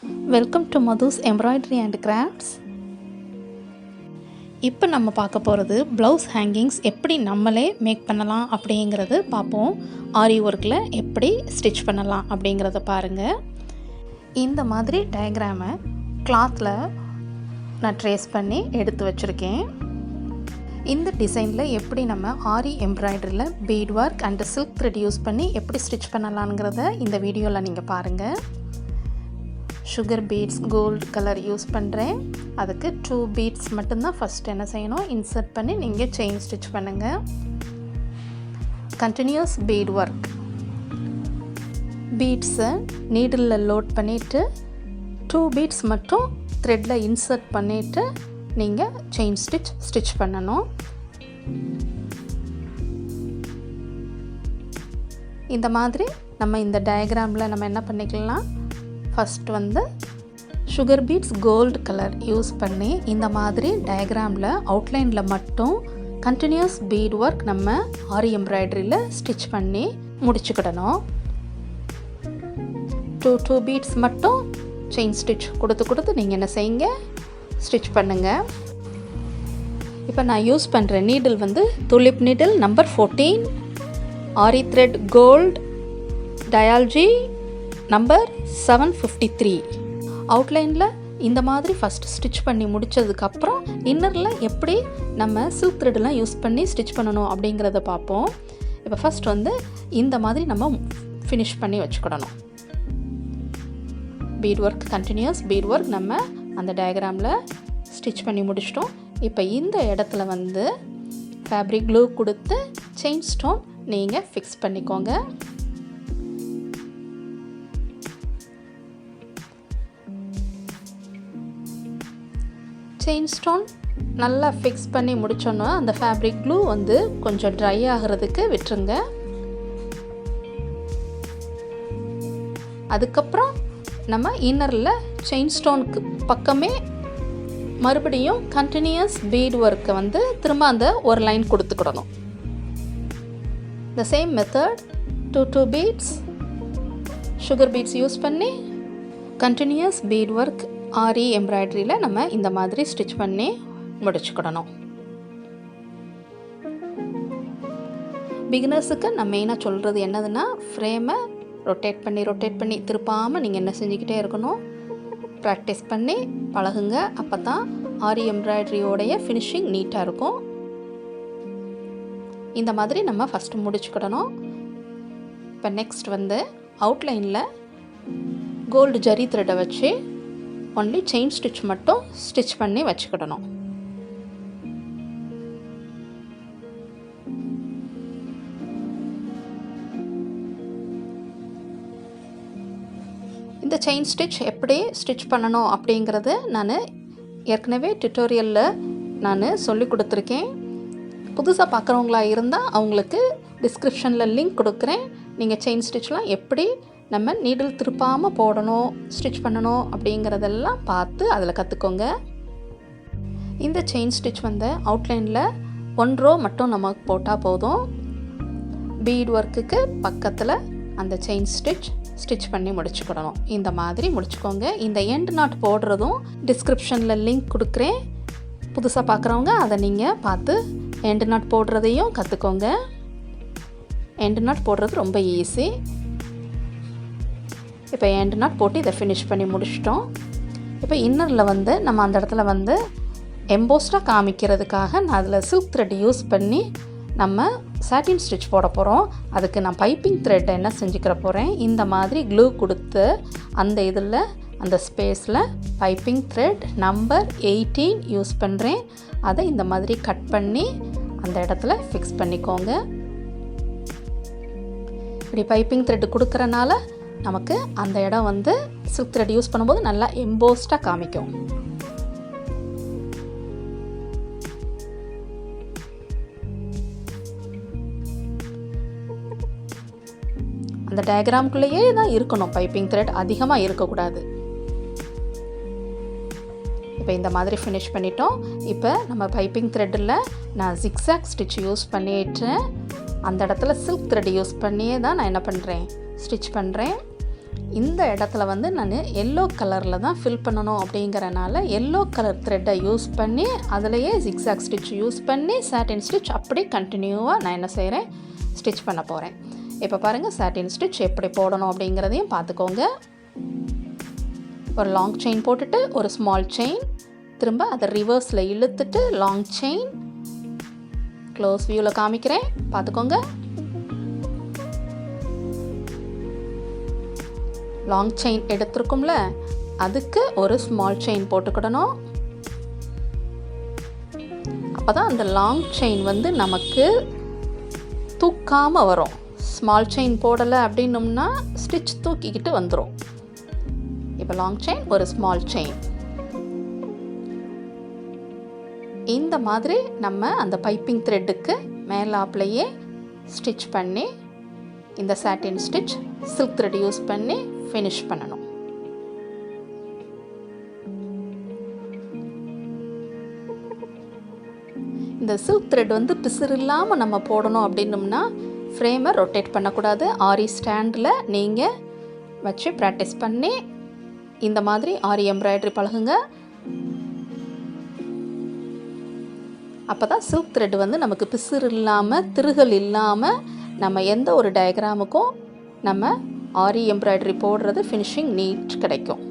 Welcome to MathusEmbroideryCrafts. இப்போ நம்ம பார்க்க போகிறது ப்ளவுஸ் ஹேங்கிங்ஸ் எப்படி நம்மளே மேக் பண்ணலாம் அப்படிங்கிறது பார்ப்போம். ஆரி ஒர்க்கில் எப்படி ஸ்டிச் பண்ணலாம் அப்படிங்கிறத பாருங்கள். இந்த மாதிரி டயக்ராமை கிளாத்தில் நான் ட்ரேஸ் பண்ணி எடுத்து வச்சுருக்கேன். இந்த டிசைனில் எப்படி நம்ம ஆரி எம்ப்ராய்டரியில் bead work and silk thread use பண்ணி எப்படி ஸ்டிச் பண்ணலாங்கிறத இந்த வீடியோவில் நீங்கள் பாருங்கள். Sugar beads gold colour use பண்ணுறேன். அதுக்கு 2 பீட்ஸ் மட்டும்தான் ஃபஸ்ட் என்ன செய்யணும், இன்சர்ட் பண்ணி நீங்கள் செயின் ஸ்டிச் பண்ணுங்கள். கண்டினியூஸ் பீட் ஒர்க், பீட்ஸை நீடிலில் லோட் பண்ணிவிட்டு 2 பீட்ஸ் மட்டும் த்ரெட்டில் இன்சர்ட் பண்ணிவிட்டு நீங்கள் செயின் ஸ்டிச் பண்ணணும். இந்த மாதிரி நம்ம இந்த டயக்ராமில் நம்ம என்ன பண்ணிக்கலாம், ஃபஸ்ட் வந்து sugar beads gold colour use பண்ணி இந்த மாதிரி டயக்ராமில் அவுட்லைனில் மட்டும் கண்டினியூஸ் பீட் ஒர்க் நம்ம ஆரி எம்ப்ராய்டரியில் ஸ்டிச் பண்ணி முடிச்சுக்கிடணும். 2 பீட்ஸ் மட்டும் செயின் ஸ்டிச் கொடுத்து நீங்கள் என்ன செய்யுங்க, ஸ்டிச் பண்ணுங்கள். இப்போ நான் யூஸ் பண்ணுற நீடில் வந்து துலிப் நீடில் நம்பர் 14, ஆரி த்ரெட் கோல்டு டயாலஜி நம்பர் 753. அவுட்லைனில் இந்த மாதிரி ஃபஸ்ட் ஸ்டிச் பண்ணி முடித்ததுக்கப்புறம் இன்னரில் எப்படி நம்ம சில்க் த்ரெட்லாம் யூஸ் பண்ணி ஸ்டிச் பண்ணணும் அப்படிங்கிறத பார்ப்போம். இப்போ ஃபஸ்ட் வந்து இந்த மாதிரி நம்ம ஃபினிஷ் பண்ணி வச்சுக்கிடணும். Bead work, continuous bead work நம்ம அந்த டயக்ராமில் ஸ்டிச் பண்ணி முடிச்சிட்டோம். இப்போ இந்த இடத்துல வந்து ஃபேப்ரிக் க்ளூ கொடுத்து செயின் ஸ்டோன் நீங்கள் ஃபிக்ஸ் பண்ணிக்கோங்க. செயின் ஸ்டோன் நல்லா ஃபிக்ஸ் பண்ணி முடிச்சோன்னா அந்த ஃபேப்ரிக் க்ளூ வந்து கொஞ்சம் ட்ரை ஆகிறதுக்கு விட்டுருங்க. அதுக்கப்புறம் நம்ம இன்னரில் செயின் ஸ்டோனுக்கு பக்கமே மறுபடியும் கண்டினியூஸ் பீட் ஒர்க்கை வந்து திரும்ப அந்த ஒரு லைன் கொடுத்துக்கிடணும். இந்த same method 2 beads sugar beads use பண்ணி கண்டினியூஸ் பீட் ஒர்க் ஆரி எம்ப்ராய்டரியில் நம்ம இந்த மாதிரி ஸ்டிச் பண்ணி முடிச்சுக்கிடணும். பிகினர்ஸுக்கு நான் மெயினாக சொல்கிறது என்னதுன்னா, ஃப்ரேமை ரொட்டேட் பண்ணி திருப்பாமல் நீங்கள் என்ன செஞ்சுக்கிட்டே இருக்கணும், ப்ராக்டிஸ் பண்ணி பழகுங்க. அப்போ தான் ஆரி எம்ப்ராய்டரியோடைய ஃபினிஷிங் நீட்டாக இருக்கும். இந்த மாதிரி நம்ம ஃபஸ்ட்டு முடிச்சுக்கிடணும். இப்போ நெக்ஸ்ட் வந்து அவுட்லைனில் கோல்டு ஜரி த்ரெட்டை வச்சு ஒன்லி செயின் ஸ்டிச் மட்டும் ஸ்டிச் பண்ணி வச்சுக்கிடணும். இந்த செயின் ஸ்டிச் எப்படி ஸ்டிச் பண்ணணும் அப்படிங்கிறது நான் ஏற்கனவே டியூட்டோரியலில் நான் சொல்லி கொடுத்துருக்கேன். புதுசாக பார்க்குறவங்களா இருந்தால் அவங்களுக்கு டிஸ்கிரிப்ஷனில் லிங்க் கொடுக்குறேன். நீங்கள் செயின் ஸ்டிச்லாம் எப்படி நம்ம நீடில் திருப்பாமல் போடணும், ஸ்டிச் பண்ணணும் அப்படிங்கிறதெல்லாம் பார்த்து அதில் கற்றுக்கோங்க. இந்த செயின் ஸ்டிச் வந்து அவுட்லைனில் 1 ரோ மட்டும் நமக்கு போட்டால் போதும். பீட் ஒர்க்குக்கு பக்கத்தில் அந்த செயின் ஸ்டிச் பண்ணி முடிச்சுக்கிடணும். இந்த மாதிரி முடிச்சுக்கோங்க. இந்த எண்ட் நாட் போடுறதும் டிஸ்கிரிப்ஷனில் லிங்க் கொடுக்குறேன். புதுசாக பார்க்குறவங்க அதை நீங்கள் பார்த்து எண்ட் நாட் போடுறதையும் கற்றுக்கோங்க. எண்ட் நாட் போடுறது ரொம்ப ஈஸி. இப்போ எண்ட் நாட் போட்டு இதை ஃபினிஷ் பண்ணி முடிச்சிட்டோம். இப்போ இன்னரில் வந்து நம்ம அந்த இடத்துல வந்து எம்போஸ்டாக காமிக்கிறதுக்காக நான் அதில் சில்க் த்ரெட் யூஸ் பண்ணி நம்ம சாட்டின் ஸ்டிச் போட போகிறோம். அதுக்கு நான் பைப்பிங் த்ரெட்டை என்ன செஞ்சுக்கிற போகிறேன், இந்த மாதிரி க்ளூ கொடுத்து அந்த இதில் அந்த ஸ்பேஸில் பைப்பிங் த்ரெட் நம்பர் 18 யூஸ் பண்ணுறேன். அதை இந்த மாதிரி கட் பண்ணி அந்த இடத்துல ஃபிக்ஸ் பண்ணிக்கோங்க. இப்படி பைப்பிங் த்ரெட் கொடுக்குறனால நமக்கு அந்த இடம் வந்து சில்க் த்ரெட் யூஸ் பண்ணும்போது நல்லா எம்போஸ்டாக காமிக்கும். அந்த டயக்ராம்குள்ளேயே தான் இருக்கணும் பைப்பிங் த்ரெட், அதிகமாக இருக்கக்கூடாது. இப்போ இந்த மாதிரி ஃபினிஷ் பண்ணிட்டோம். இப்போ நம்ம பைப்பிங் த்ரெட்டில் நான் ஜிக்ஸாக் ஸ்டிச் யூஸ் பண்ணிட்டு அந்த இடத்துல சில்க் த்ரெட் யூஸ் பண்ணியே தான் நான் என்ன பண்ணுறேன், ஸ்டிச் பண்ணுறேன். இந்த இடத்துல வந்து நான் எல்லோ கலரில் தான் ஃபில் பண்ணணும் அப்படிங்கிறனால எல்லோ கலர் த்ரெட்டை யூஸ் பண்ணி அதிலையே ஜிக்ஸாக் ஸ்டிச் யூஸ் பண்ணி சாட்டின் ஸ்டிச் அப்படி கண்டினியூவாக நான் என்ன செய்கிறேன், ஸ்டிச் பண்ண போகிறேன். இப்போ பாருங்கள், சாட்டின் ஸ்டிச் எப்படி போடணும் அப்படிங்கிறதையும் பார்த்துக்கோங்க. ஒரு லாங் செயின் போட்டுட்டு ஒரு ஸ்மால் செயின், திரும்ப அதை ரிவர்ஸில் இழுத்துட்டு லாங் செயின், க்ளோஸ் வியூவில் காமிக்கிறேன் பார்த்துக்கோங்க. லாங் செயின் எடுத்துருக்கும்ல, அதுக்கு ஒரு ஸ்மால் செயின் போட்டுக்கிடணும். அப்போ தான் அந்த லாங் செயின் வந்து நமக்கு தூக்காமல் வரும். ஸ்மால் செயின் போடலை அப்படின்னோம்னா ஸ்டிச் தூக்கிக்கிட்டு வந்துடும். இப்போ லாங் செயின் ஒரு ஸ்மால் செயின், இந்த மாதிரி நம்ம அந்த பைப்பிங் த்ரெட்டுக்கு மேலாப்லையே ஸ்டிச் பண்ணி இந்த சாட்டின் ஸ்டிச் சில்க் த்ரெட் யூஸ் பண்ணி ஃபினிஷ் பண்ணணும். இந்த சில்க் த்ரெட் வந்து பிசுறு இல்லாமல் நம்ம போடணும் அப்படின்னோம்னா ஃப்ரேமை ரொட்டேட் பண்ணக்கூடாது. ஆரி ஸ்டாண்டில் நீங்கள் வச்சு ப்ராக்டிஸ் பண்ணி இந்த மாதிரி ஆரி எம்ப்ராய்டரி பழகுங்க. அப்போ தான் சில்க் த்ரெட் வந்து நமக்கு பிசுறு இல்லாமல் திருகல் இல்லாமல் நம்ம எந்த ஒரு டயக்ராமுக்கும் நம்ம ஆரி எம்ப்ராய்டரி போடுறது ஃபினிஷிங் நீட் கிடைக்கும்.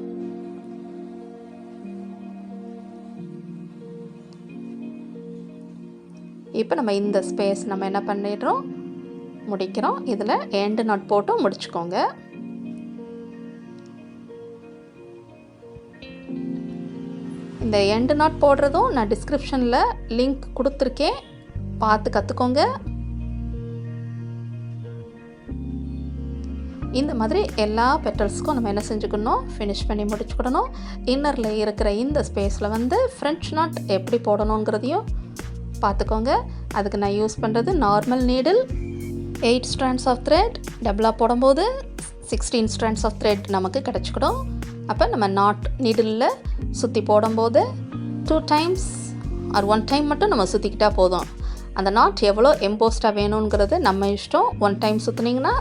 இப்போ நம்ம இந்த ஸ்பேஸ் நம்ம என்ன பண்ணிடுறோம், முடிக்கிறோம். இதில் எண்டு நாட் போட்டும் முடிச்சுக்கோங்க. இந்த எண்டு நாட் போடுறதும் நான் டிஸ்கிரிப்ஷனில் லிங்க் கொடுத்துருக்கேன், பார்த்து கற்றுக்கோங்க. இந்த மாதிரி எல்லா பெட்டல்ஸ்க்கும் நம்ம என்ன செஞ்சுக்கணும், ஃபினிஷ் பண்ணி முடிச்சுக்கிடணும். இன்னரில் இருக்கிற இந்த ஸ்பேஸில் வந்து ஃப்ரெஞ்ச் நாட் எப்படி போடணுங்கிறதையும் பார்த்துக்கோங்க. அதுக்கு நான் யூஸ் பண்ணுறது normal needle, 8 strands of thread. டபுளாக போடும்போது 16 strands ஆஃப் த்ரெட் நமக்கு கிடச்சிக்கிடும். அப்போ நம்ம நாட் நீடிலில் சுற்றி போடும்போது 2 times ஆர் 1 time மட்டும் நம்ம சுற்றிக்கிட்டால் போதும். அந்த நாட் எவ்வளோ எம்போஸ்டாக வேணுங்கிறது நம்ம இஷ்டம். 1 time சுற்றுனீங்கன்னா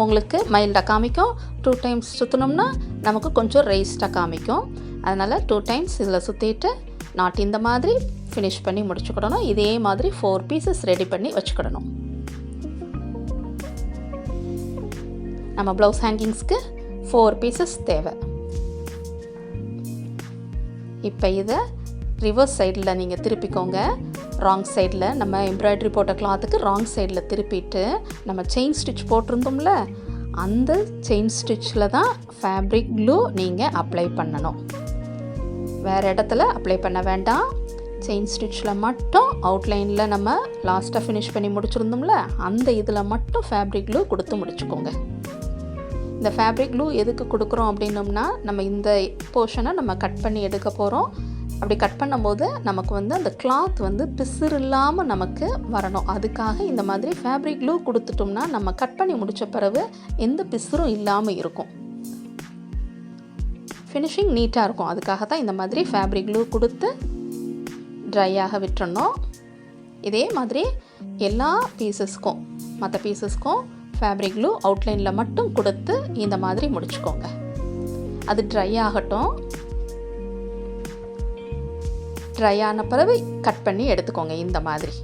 உங்களுக்கு மைல்டாக காமிக்கும், 2 times சுற்றினோம்னா நமக்கு கொஞ்சம் ரைஸ்டாக காமிக்கும். அதனால் 2 times இதில் சுற்றிட்டு நாட் இந்த மாதிரி ஃபினிஷ் பண்ணி முடிச்சுக்கிடணும். இதே மாதிரி 4 pieces ரெடி பண்ணி வச்சுக்கிடணும். நம்ம ப்ளவுஸ் ஹேங்கிங்ஸ்க்கு 4 pieces தேவை. இப்போ இதை ரிவர்ஸ் சைடில் நீங்கள் திருப்பிக்கோங்க. ராங் சைடில் நம்ம எம்ப்ராய்டரி போட்ட கிளாத்துக்கு ராங் சைடில் திருப்பிட்டு நம்ம செயின் ஸ்டிச் போட்டிருந்தோம்ல, அந்த செயின் ஸ்டிச்சில் தான் ஃபேப்ரிக் க்ளூ நீங்கள் அப்ளை பண்ணணும். வேறு இடத்துல அப்ளை பண்ண வேண்டாம். செயின் ஸ்டிச்சில் மட்டும் அவுட்லைனில் நம்ம லாஸ்ட்டாக ஃபினிஷ் பண்ணி முடிச்சிருந்தோம்ல, அந்த இதில் மட்டும் ஃபேப்ரிக் க்ளூ கொடுத்து முடிச்சுக்கோங்க. இந்த ஃபேப்ரிக் க்ளூ எதுக்கு கொடுக்குறோம் அப்படின்னோம்னா, நம்ம இந்த போர்ஷனை நம்ம கட் பண்ணி எடுக்க போகிறோம். அப்படி கட் பண்ணும்போது நமக்கு வந்து அந்த கிளாத் வந்து பிசுறு இல்லாமல் நமக்கு வரணும். அதுக்காக இந்த மாதிரி ஃபேப்ரிக் க்ளூ கொடுத்துட்டோம்னா நம்ம கட் பண்ணி முடித்த பிறகு எந்த பிசுறும் இல்லாமல் இருக்கும், ஃபினிஷிங் நீட்டாக இருக்கும். அதுக்காக தான் இந்த மாதிரி ஃபேப்ரிக் க்ளூ கொடுத்து ட்ரையாக விட்டுறணும். இதே மாதிரி எல்லா பீசஸ்க்கும் மற்ற பீசஸ்க்கும் ஃபேப்ரிக் க்ளூ அவுட்லைனில் மட்டும் கொடுத்து இந்த மாதிரி முடிச்சுக்கோங்க. அது ட்ரை ஆகட்டும். ட்ரை ஆன பிறகு கட் பண்ணி எடுத்துக்கோங்க இந்த மாதிரி.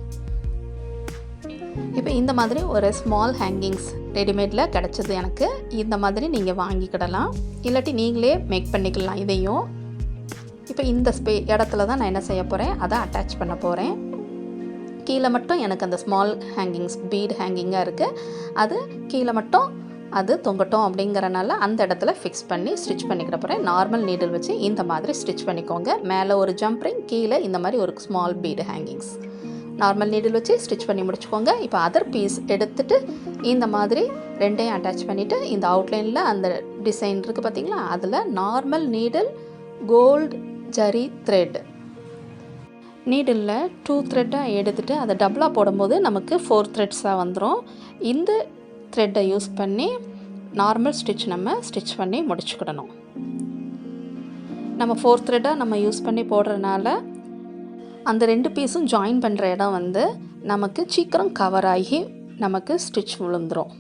இப்போ இந்த மாதிரி ஒரு ஸ்மால் ஹேங்கிங்ஸ் ரெடிமேடில் கிடச்சது எனக்கு. இந்த மாதிரி நீங்கள் வாங்கிக்கிடலாம், இல்லாட்டி நீங்களே மேக் பண்ணிக்கலாம் இதையும். இப்போ இந்த இடத்துல தான் நான் என்ன செய்ய போகிறேன், அதை அட்டாச் பண்ண போகிறேன். கீழே மட்டும் எனக்கு அந்த ஸ்மால் ஹேங்கிங்ஸ் பீட் ஹேங்கிங்காக இருக்குது, அது கீழே மட்டும் அது தொங்கட்டும் அப்படிங்கிறனால அந்த இடத்துல ஃபிக்ஸ் பண்ணி ஸ்டிச் பண்ணிக்கிற போகிறேன். நார்மல் நீடில் வச்சு இந்த மாதிரி ஸ்டிச் பண்ணிக்கோங்க. மேலே ஒரு ஜம்ப்ரிங், கீழே இந்த மாதிரி ஒரு small bead hangings. Normal needle வச்சு ஸ்டிச் பண்ணி முடிச்சுக்கோங்க. இப்போ அதர் பீஸ் எடுத்துகிட்டு இந்த மாதிரி ரெண்டையும் அட்டாச் பண்ணிவிட்டு இந்த அவுட்லைனில் அந்த டிசைன் இருக்குது பார்த்திங்களா, அதில் normal needle gold zari thread நீடிலில் 2 த்ரெட்டாக எடுத்துகிட்டு அதை டபுளாக போடும்போது நமக்கு 4 த்ரெட்ஸாக வந்துடும். இந்த த்ரெட்டை யூஸ் பண்ணி நார்மல் ஸ்டிச் நம்ம ஸ்டிச் பண்ணி முடிச்சுக்கிடணும். நம்ம 4 த்ரெட்டாக நம்ம யூஸ் பண்ணி போடுறதுனால அந்த 2 பீஸும் ஜாயின் பண்ணுற இடம் வந்து நமக்கு சீக்கிரம் கவர் ஆகி நமக்கு ஸ்டிச் விழுந்துடும்.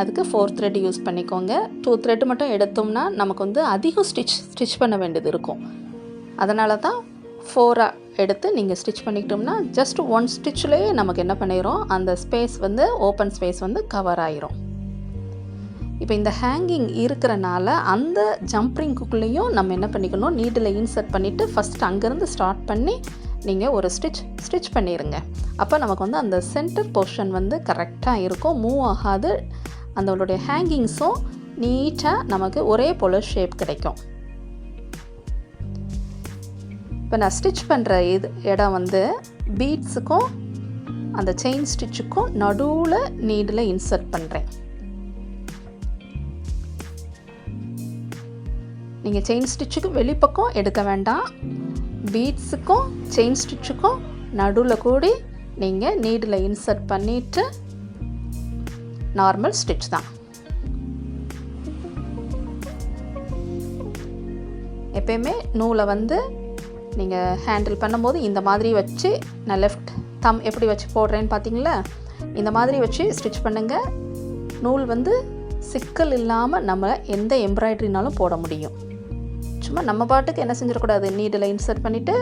அதுக்கு 4 த்ரெட் யூஸ் பண்ணிக்கோங்க. 2 த்ரெட் மட்டும் எடுத்தோம்னா நமக்கு வந்து அதிகம் ஸ்டிச் பண்ண வேண்டியது இருக்கும். அதனால தான் 4 எடுத்து நீங்கள் ஸ்டிச் பண்ணிக்கிட்டோம்னா ஜஸ்ட் 1 ஸ்டிச்லேயே நமக்கு என்ன பண்ணிடும், அந்த ஸ்பேஸ் வந்து ஓப்பன் ஸ்பேஸ் வந்து கவர் ஆயிரும். இப்போ இந்த ஹேங்கிங் இருக்கிறனால அந்த ஜம்ப்ரிங்குள்ளேயும் நம்ம என்ன பண்ணிக்கணும், நீடில் இன்சர்ட் பண்ணிவிட்டு ஃபஸ்ட் அங்கேருந்து ஸ்டார்ட் பண்ணி நீங்கள் ஒரு ஸ்டிச் பண்ணிடுங்க. அப்போ நமக்கு வந்து அந்த சென்டர் போர்ஷன் வந்து கரெக்டாக இருக்கும், மூவ் ஆகாது. அதோடைய ஹேங்கிங்ஸும் நீட்டாக நமக்கு ஒரே போல் ஷேப் கிடைக்கும். இப்போ நான் ஸ்டிச் பண்ணுற இடம் வந்து பீட்ஸுக்கும் அந்த செயின் ஸ்டிச்சுக்கும் நடுவில் நீடில் இன்சர்ட் பண்ணுறேன். நீங்கள் செயின் ஸ்டிச்சுக்கு வெளிப்பக்கம் எடுக்க வேண்டாம், பீட்ஸுக்கும் செயின் ஸ்டிச்சுக்கும் நடுவில் கூடி நீங்கள் நீடில் இன்சர்ட் பண்ணிவிட்டு நார்மல் ஸ்டிச் தான். எப்பயுமே நூலை வந்து நீங்கள் ஹேண்டில் பண்ணும்போது இந்த மாதிரி வச்சு, நான் லெஃப்ட் தம் எப்படி வச்சு போடுறேன்னு பார்த்தீங்களா, இந்த மாதிரி வச்சு ஸ்டிச் பண்ணுங்கள். நூல் வந்து சிக்கல் இல்லாமல் நம்ம எந்த எம்ப்ராய்டரினாலும் போட முடியும். சும்மா நம்ம பாட்டுக்கு என்ன செஞ்சிடக்கூடாது, நீடில் இன்சர்ட் பண்ணிவிட்டு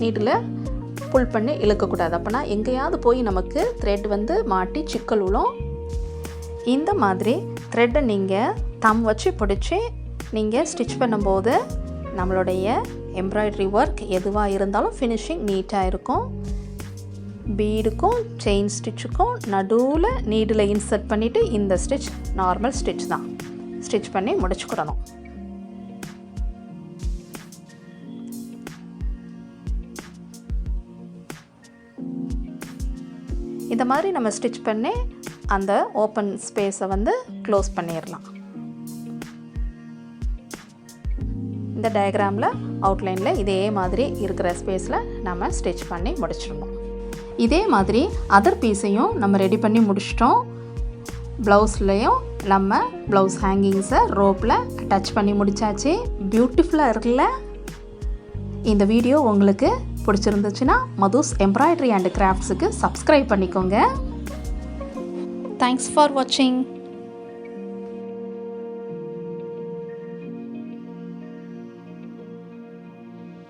நீடில் புல் பண்ணி இழுக்கக்கூடாது. அப்போனா எங்கேயாவது போய் நமக்கு த்ரெட் வந்து மாட்டி சிக்கல் விழும். இந்த மாதிரி த்ரெட்டை நீங்கள் தம் வச்சு பிடிச்சி நீங்கள் ஸ்டிச் பண்ணும்போது நம்மளுடைய எம்ப்ராய்டரி ஒர்க் எதுவாக இருந்தாலும் ஃபினிஷிங் நீட்டாக இருக்கும். பீடுக்கும் செயின் ஸ்டிச்சுக்கும் நடுவில் நீடில் இன்சர்ட் பண்ணிவிட்டு இந்த ஸ்டிச் நார்மல் ஸ்டிச் தான், ஸ்டிச் பண்ணி முடிச்சுக்கிடணும். இந்த மாதிரி நம்ம ஸ்டிச் பண்ணி அந்த ஓப்பன் ஸ்பேஸை வந்து க்ளோஸ் பண்ணிடலாம். இந்த டயக்ராமில் அவுட்லைனில் இதே மாதிரி இருக்கிற ஸ்பேஸில் நம்ம ஸ்டிச் பண்ணி முடிச்சிடணும். இதே மாதிரி அதர் பீஸையும் நம்ம ரெடி பண்ணி முடிச்சிட்டோம். ப்ளவுஸ்லேயும் நம்ம ப்ளவுஸ் ஹேங்கிங்ஸை ரோப்பில் அட்டாச் பண்ணி முடித்தாச்சு. பியூட்டிஃபுல்லாக இருக்குல்ல? இந்த வீடியோ உங்களுக்கு பிடிச்சிருந்துச்சுன்னா மதுஸ் எம்ப்ராய்டரி அண்ட் கிராஃப்ட்ஸுக்கு சப்ஸ்கிரைப் பண்ணிக்கோங்க. தேங்க்ஸ் ஃபார் வாட்சிங்.